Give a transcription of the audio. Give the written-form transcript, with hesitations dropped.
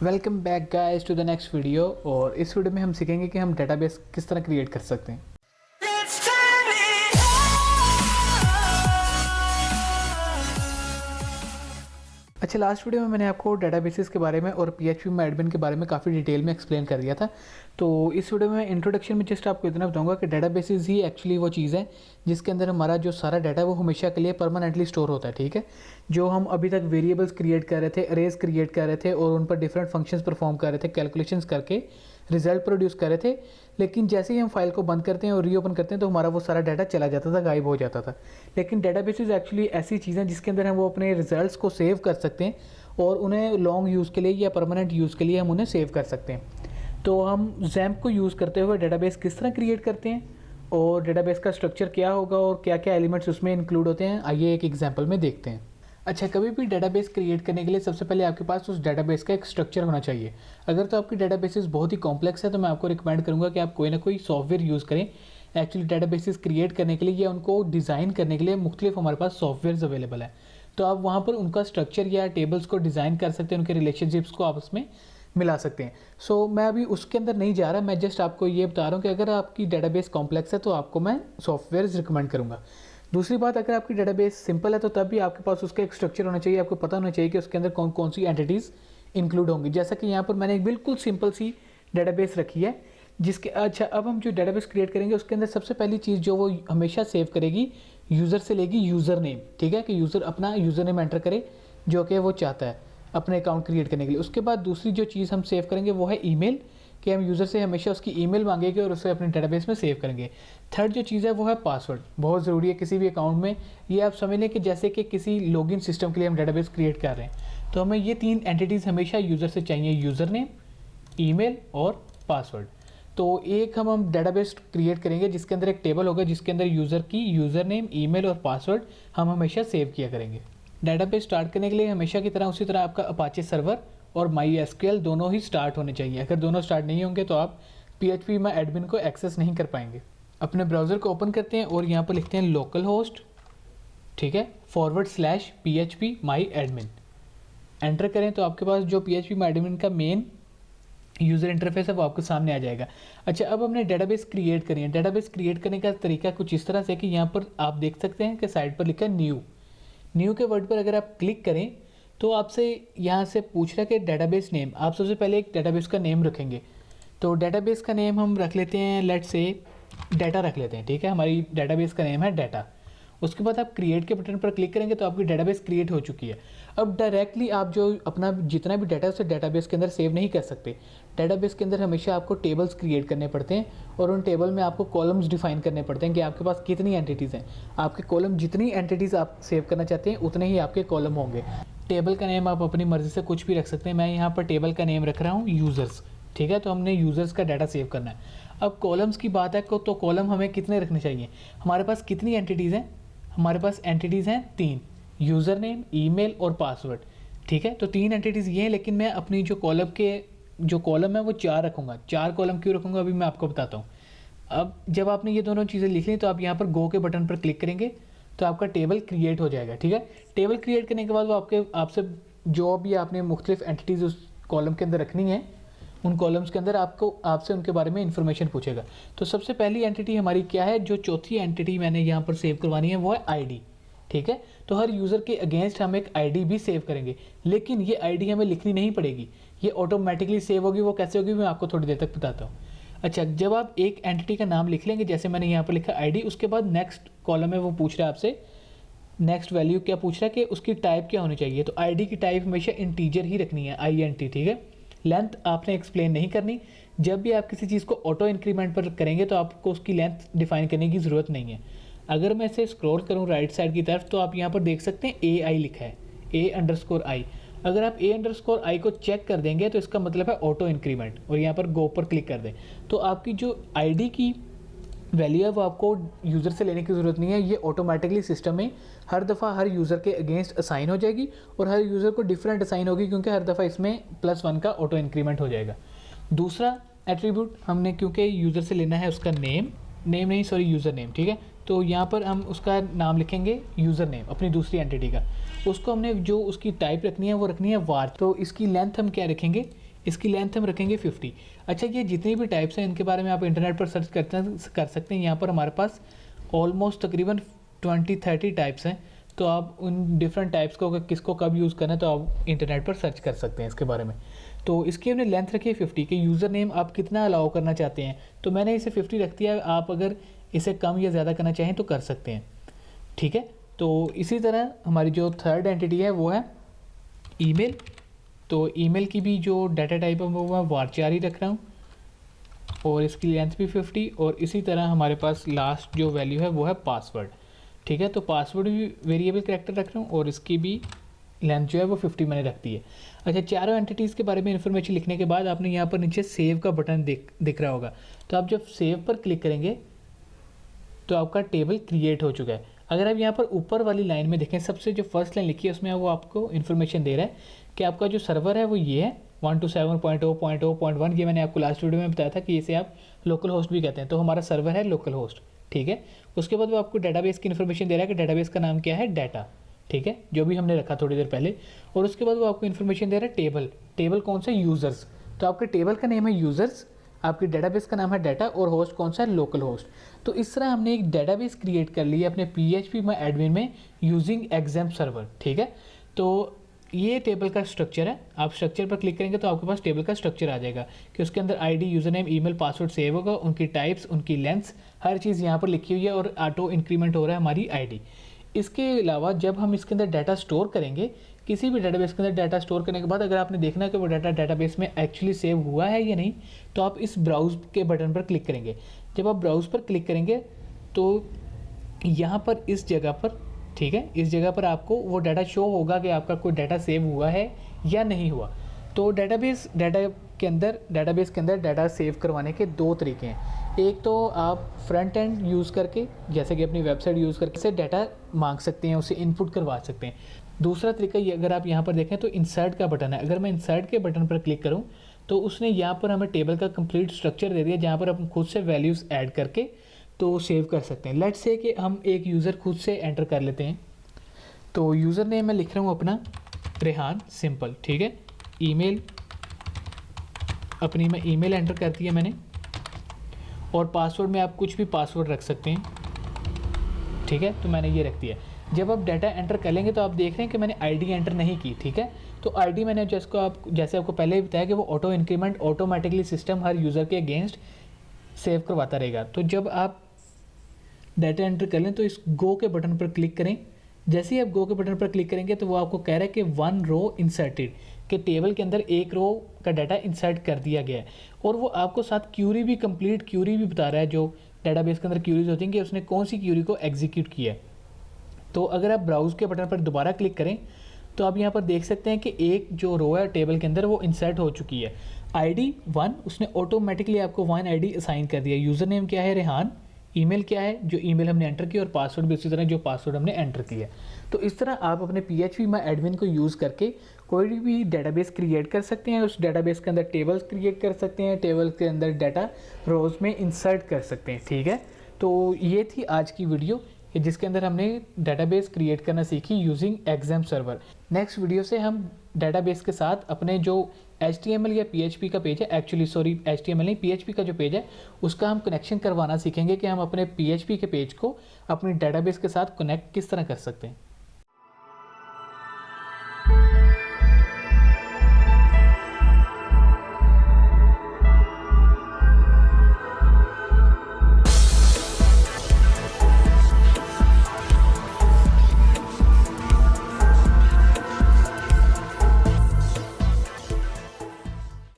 Welcome back guys to the next video. और इस video में हम सीखेंगे कि हम डेटाबेस किस तरह क्रिएट कर सकते हैं। Let's turn it अच्छा, लास्ट वीडियो में मैंने आपको डेटाबेसेस के बारे में और PHP में एडमिन के बारे में काफ़ी डिटेल में एक्सप्लेन कर दिया था। तो इस वीडियो में इंट्रोडक्शन में जस्ट आपको इतना बताऊंगा कि डेटाबेसेस ही एक्चुअली वो चीज़ है जिसके अंदर हमारा जो सारा डाटा है वो हमेशा के लिए परमानेंटली स्टोर होता है। ठीक है, जो हम अभी तक वेरिएबल्स क्रिएट कर रहे थे, अरेज क्रिएट कर रहे थे और उन पर डिफरेंट फंक्शंस परफॉर्म कर रहे थे, कैलकुलेशंस करके रिजल्ट प्रोड्यूस कर रहे थे, लेकिन जैसे ही हम फाइल को बंद करते हैं और रीओपन करते हैं तो हमारा वो सारा डाटा चला जाता था, गायब हो जाता था। लेकिन डेटाबेसेस एक्चुअली ऐसी चीज़ें जिसके अंदर हम वो अपने रिजल्ट्स को सेव कर सकते हैं और उन्हें लॉन्ग यूज़ के लिए या परमानेंट यूज़ के लिए हम उन्हें सेव कर सकते हैं। तो हम XAMPP को यूज़ करते हुए डेटाबेस किस तरह क्रिएट करते हैं और डेटाबेस का स्ट्रक्चर क्या होगा और क्या क्या एलिमेंट्स उसमें इंक्लूड होते हैं, आइए एक एग्जांपल में देखते हैं। अच्छा, कभी भी डेटाबेस क्रिएट करने के लिए सबसे पहले आपके पास उस डेटाबेस का एक स्ट्रक्चर होना चाहिए। अगर तो आपकी डेटाबेसेस बहुत ही कॉम्प्लेक्स है तो मैं आपको रिकमेंड करूँगा कि आप कोई ना कोई सॉफ्टवेयर यूज़ करें एक्चुअली डेटाबेसेस क्रिएट करने के लिए या उनको डिज़ाइन करने के लिए मुख्तलिफ हमारे पास सॉफ्टवेयर अवेलेबल है। तो आप वहाँ पर उनका स्ट्रक्चर या टेबल्स को डिज़ाइन कर सकते हैं, उनके रिलेशनशिप्स को आपस में मिला सकते हैं। सो मैं अभी उसके अंदर नहीं जा रहा, मैं जस्ट आपको ये बता रहा हूँ कि अगर आपकी डेटाबेस कॉम्प्लेक्स है तो आपको मैं सॉफ्टवेयर रिकमेंड करूँगा। दूसरी बात, अगर आपकी डेटाबेस सिंपल है तो तब भी आपके पास उसका एक स्ट्रक्चर होना चाहिए, आपको पता होना चाहिए कि उसके अंदर कौन कौन सी एंटिटीज़ इंक्लूड होंगी। जैसा कि यहाँ पर मैंने एक बिल्कुल सिंपल सी डेटाबेस रखी है जिसके अच्छा अब हम जो डेटाबेस क्रिएट करेंगे उसके अंदर सबसे पहली चीज़ जो वो हमेशा सेव करेगी यूज़र से लेगी यूज़र नेम। ठीक है, कि यूज़र अपना यूज़र नेम एंटर करे जो कि वो चाहता है अपने अकाउंट क्रिएट करने के लिए। उसके बाद दूसरी जो चीज़ हम सेव करेंगे वो है ईमेल, कि हम यूज़र से हमेशा उसकी ईमेल मांगेंगे और उसे अपने डेटाबेस में सेव करेंगे। थर्ड जो चीज़ है वो है पासवर्ड, बहुत ज़रूरी है किसी भी अकाउंट में। ये आप समझ लें कि जैसे कि किसी लॉगिन सिस्टम के लिए हम डेटाबेस क्रिएट कर रहे हैं तो हमें ये तीन एंटिटीज़ हमेशा यूज़र से चाहिए, यूज़र नेम, ईमेल और पासवर्ड। तो एक हम डेटाबेस क्रिएट करेंगे जिसके अंदर एक टेबल होगा जिसके अंदर यूज़र की यूज़र नेम, ईमेल और पासवर्ड हम हमेशा सेव किया करेंगे। डेटाबेस स्टार्ट करने के लिए हमेशा की तरह उसी तरह आपका अपाचे सर्वर और MySQL दोनों ही स्टार्ट होने चाहिए। अगर दोनों स्टार्ट नहीं होंगे तो आप PHP में एडमिन को एक्सेस नहीं कर पाएंगे। अपने ब्राउज़र को ओपन करते हैं और यहाँ पर लिखते हैं लोकल होस्ट, ठीक है, /PHP my admin एंटर करें तो आपके पास जो PHP my admin का मेन यूज़र इंटरफेस है वो आपके सामने आ जाएगा। अच्छा, अब हमने डेटाबेस क्रिएट करी है। डेटाबेस क्रिएट करने का तरीका कुछ इस तरह से कि यहाँ पर आप देख सकते हैं कि साइड पर लिखा है न्यू के वर्ड पर अगर आप क्लिक करें तो आपसे यहाँ से पूछ रहा है कि डेटाबेस नेम। आप सबसे पहले एक डेटाबेस का नेम रखेंगे। तो डेटाबेस का नेम हम रख लेते हैं, लेट्स से डाटा रख लेते हैं। ठीक है, हमारी डेटाबेस का नेम है डाटा। उसके बाद आप क्रिएट के बटन पर क्लिक करेंगे तो आपकी डेटाबेस क्रिएट हो चुकी है। अब डायरेक्टली आप जो अपना जितना भी डाटा है उसे डेटाबेस के अंदर सेव नहीं कर सकते। डेटाबेस के अंदर हमेशा आपको टेबल्स क्रिएट करने पड़ते हैं और उन टेबल में आपको कॉलम्स डिफाइन करने पड़ते हैं कि आपके पास कितनी एंटिटीज़ हैं। आपके कॉलम जितनी एंटिटीज़ आप सेव करना चाहते हैं उतने ही आपके कॉलम होंगे। टेबल का नेम आप अपनी मर्ज़ी से कुछ भी रख सकते हैं। मैं यहाँ पर टेबल का नेम रख रहा हूँ यूज़र्स। ठीक है, तो हमने यूज़र्स का डाटा सेव करना है। अब कॉलम्स की बात है तो कॉलम हमें कितने रखने चाहिए, हमारे पास कितनी एंटिटीज़ हैं, हमारे पास एंटिटीज़ हैं 3, यूज़र नेम, ईमेल और पासवर्ड। ठीक है, तो 3 एंटिटीज़ ये हैं, लेकिन मैं अपनी जो कॉलम है वो 4 रखूँगा। 4 कॉलम क्यों रखूँगा अभी मैं आपको बताता हूँ। अब जब आपने ये दोनों चीज़ें लिख ली तो आप यहाँ पर गो के बटन पर क्लिक करेंगे तो आपका टेबल क्रिएट हो जाएगा। ठीक है, टेबल क्रिएट करने के बाद वो आपसे जो भी आपने मुख्तलिफ एंटिटीज़ उस कॉलम के अंदर रखनी है उन कॉलम्स के अंदर आपसे उनके बारे में इंफॉर्मेशन पूछेगा। तो सबसे पहली एंटिटी हमारी क्या है, जो चौथी एंटिटी मैंने यहाँ पर सेव करवानी है वो है आईडी। ठीक है, तो हर यूज़र के अगेंस्ट हम एक आईडी भी सेव करेंगे, लेकिन ये आईडी हमें लिखनी नहीं पड़ेगी, ये ऑटोमेटिकली सेव होगी। वो कैसे होगी मैं आपको थोड़ी देर तक बताता हूँ। अच्छा, जब आप एक एंटिटी का नाम लिख लेंगे, जैसे मैंने यहाँ पर लिखा आईडी, उसके बाद नेक्स्ट कॉलम में वो पूछ रहा है आपसे नेक्स्ट वैल्यू क्या पूछ रहा है कि उसकी टाइप क्या होनी चाहिए। तो आईडी की टाइप हमेशा इंटीजर ही रखनी है, INT। ठीक है, लेंथ आपने एक्सप्लेन नहीं करनी। जब भी आप किसी चीज़ को ऑटो इंक्रीमेंट पर करेंगे तो आपको उसकी लेंथ डिफाइन करने की ज़रूरत नहीं है। अगर मैं इसे स्क्रॉल करूं राइट साइड की तरफ तो आप यहाँ पर देख सकते हैं AI लिखा है, A_I। अगर आप A_I को चेक कर देंगे तो इसका मतलब है ऑटो इंक्रीमेंट और यहाँ पर गो पर क्लिक कर दें तो आपकी जो ID की वैल्यू है वो आपको यूज़र से लेने की ज़रूरत नहीं है। ये ऑटोमेटिकली सिस्टम में हर दफ़ा हर यूज़र के अगेंस्ट असाइन हो जाएगी और हर यूज़र को डिफरेंट असाइन होगी क्योंकि हर दफ़ा इसमें +1 का ऑटो इंक्रीमेंट हो जाएगा। दूसरा एट्रीब्यूट हमने क्योंकि यूज़र से लेना है उसका यूज़र नेम। ठीक है, तो यहाँ पर हम उसका नाम लिखेंगे यूज़र नेम अपनी दूसरी एंटिटी का। उसको हमने जो उसकी टाइप रखनी है वो रखनी है वार। तो इसकी लेंथ हम क्या रखेंगे, इसकी लेंथ हम रखेंगे 50। अच्छा, ये जितनी भी टाइप्स हैं इनके बारे में आप इंटरनेट पर सर्च कर सकते हैं। यहाँ पर हमारे पास ऑलमोस्ट तकरीबन 20-30 टाइप्स हैं। तो आप उन डिफरेंट टाइप्स को किसको कब यूज़ करना है तो आप इंटरनेट पर सर्च कर सकते हैं इसके बारे में। तो इसकी हमने लेंथ रखी है 50 के। यूज़र नेम आप कितना अलाउ करना चाहते हैं, तो मैंने इसे 50 रख दिया। आप अगर इसे कम या ज़्यादा करना चाहें तो कर सकते हैं, ठीक है। तो इसी तरह हमारी जो थर्ड एंटिटी है वो है ईमेल। तो ईमेल की भी जो डाटा टाइप है वो मैं varchar ही रख रहा हूँ और इसकी लेंथ भी 50। और इसी तरह हमारे पास लास्ट जो वैल्यू है वो है पासवर्ड, ठीक है। तो पासवर्ड भी वेरिएबल कैरेक्टर रख रहा हूँ और इसकी भी लेंथ जो है वो 50 मैंने रख दी है। अच्छा, चारों एंटिटीज़ के बारे में इन्फॉर्मेशन लिखने के बाद आपने यहाँ पर नीचे सेव का बटन दिख रहा होगा। तो आप जब सेव पर क्लिक करेंगे तो आपका टेबल क्रिएट हो चुका है। अगर आप यहाँ पर ऊपर वाली लाइन में देखें, सबसे जो फर्स्ट लाइन लिखी है उसमें वो आपको इन्फॉर्मेशन दे रहा है कि आपका जो सर्वर है वो ये है 127.0.0.1। ये मैंने आपको लास्ट वीडियो में बताया था कि इसे आप लोकल होस्ट भी कहते हैं। तो हमारा सर्वर है लोकल होस्ट, ठीक है। उसके बाद वो आपको डेटाबेस की इन्फॉर्मेशन दे रहा है कि डेटाबेस का नाम क्या है, डाटा, ठीक है, जो भी हमने रखा थोड़ी देर पहले। और उसके बाद वो आपको इन्फॉर्मेशन दे रहा है टेबल। टेबल कौन सा, यूज़र्स। तो आपके टेबल का नेम है यूज़र्स, आपकी डेटाबेस का नाम है डाटा और होस्ट कौन सा है, लोकल होस्ट। तो इस तरह हमने एक डेटाबेस क्रिएट कर ली है अपने PHPMyAdmin में यूजिंग एग्जाम सर्वर, ठीक है। तो ये टेबल का स्ट्रक्चर है। आप स्ट्रक्चर पर क्लिक करेंगे तो आपके पास टेबल का स्ट्रक्चर आ जाएगा कि उसके अंदर ID, user name, email, password save होगा, उनकी टाइप्स, उनकी लेंथ्स, हर चीज़ यहाँ पर लिखी हुई है और ऑटो इंक्रीमेंट हो रहा है हमारी आईडी। इसके अलावा जब हम इसके अंदर डाटा स्टोर करेंगे, किसी भी डेटाबेस के अंदर डाटा स्टोर करने के बाद अगर आपने देखना है कि वो डाटा डेटाबेस में एक्चुअली सेव हुआ है या नहीं, तो आप इस ब्राउज़ के बटन पर क्लिक करेंगे। जब आप ब्राउज़ पर क्लिक करेंगे तो यहाँ पर इस जगह पर, ठीक है, इस जगह पर आपको वो डाटा शो होगा कि आपका कोई डाटा सेव हुआ है या नहीं हुआ। तो डेटाबेस के अंदर डाटा सेव करवाने के दो तरीके हैं। एक तो आप फ्रंट एंड यूज़ करके, जैसे कि अपनी वेबसाइट यूज़ करके से डाटा मांग सकते हैं, उसे इनपुट करवा सकते हैं। दूसरा तरीका ये, अगर आप यहाँ पर देखें तो इंसर्ट का बटन है। अगर मैं इंसर्ट के बटन पर क्लिक करूँ तो उसने यहाँ पर हमें टेबल का कंप्लीट स्ट्रक्चर दे दिया, जहाँ पर हम खुद से वैल्यूज़ ऐड करके तो सेव कर सकते हैं। लेट्स से कि हम एक यूज़र खुद से एंटर कर लेते हैं। तो यूज़र नेम मैं लिख रहा हूँ अपना रेहान, सिंपल, ठीक है। ईमेल, अपनी मैं ईमेल एंटर कर दी है मैंने। और पासवर्ड में आप कुछ भी पासवर्ड रख सकते हैं, ठीक है। तो मैंने ये रख दिया। जब आप डाटा एंटर कर लेंगे तो आप देख रहे हैं कि मैंने आईडी एंटर नहीं की, ठीक है। तो आईडी मैंने जैसे आपको पहले ही बताया कि वो ऑटो इंक्रीमेंट ऑटोमेटिकली सिस्टम हर यूज़र के अगेंस्ट सेव करवाता रहेगा। तो जब आप डाटा एंटर कर लें तो इस गो के बटन पर क्लिक करें। जैसे ही आप गो के बटन पर क्लिक करेंगे तो वो आपको कह रहा है कि 1 रो इंसर्टेड, कि टेबल के अंदर एक रो का डाटा इंसर्ट कर दिया गया है। और वो आपको साथ क्यूरी भी, कंप्लीट क्यूरी भी बता रहा है, जो डेटाबेस के अंदर क्यूरीज होती हैं कि उसने कौन सी क्यूरी को एग्जीक्यूट किया है। तो अगर आप ब्राउज़ के बटन पर दोबारा क्लिक करें तो आप यहाँ पर देख सकते हैं कि एक जो रो है टेबल के अंदर वो इंसर्ट हो चुकी है। आईडी 1, उसने ऑटोमेटिकली आपको 1 आईडी असाइन कर दिया। यूज़र नेम क्या है, रेहान। ईमेल क्या है, जो ईमेल हमने एंटर किया, और पासवर्ड भी उसी तरह जो पासवर्ड हमने एंटर किया। तो इस तरह आप अपने PHPMyAdmin को यूज़ करके कोई भी डेटाबेस क्रिएट कर सकते हैं। उस डेटाबेस के अंदर टेबल्स क्रिएट कर सकते हैं, टेबल के अंदर डाटा रोज़ में इंसर्ट कर सकते हैं, ठीक है। तो ये थी आज की वीडियो कि जिसके अंदर हमने डेटाबेस क्रिएट करना सीखी using exam server. Next video से हम डेटाबेस के साथ अपने जो HTML या PHP का पेज है, एक्चुअली सॉरी HTML नहीं, PHP का जो पेज है उसका हम कनेक्शन करवाना सीखेंगे कि हम अपने PHP के पेज को अपनी डेटाबेस के साथ कनेक्ट किस तरह कर सकते हैं।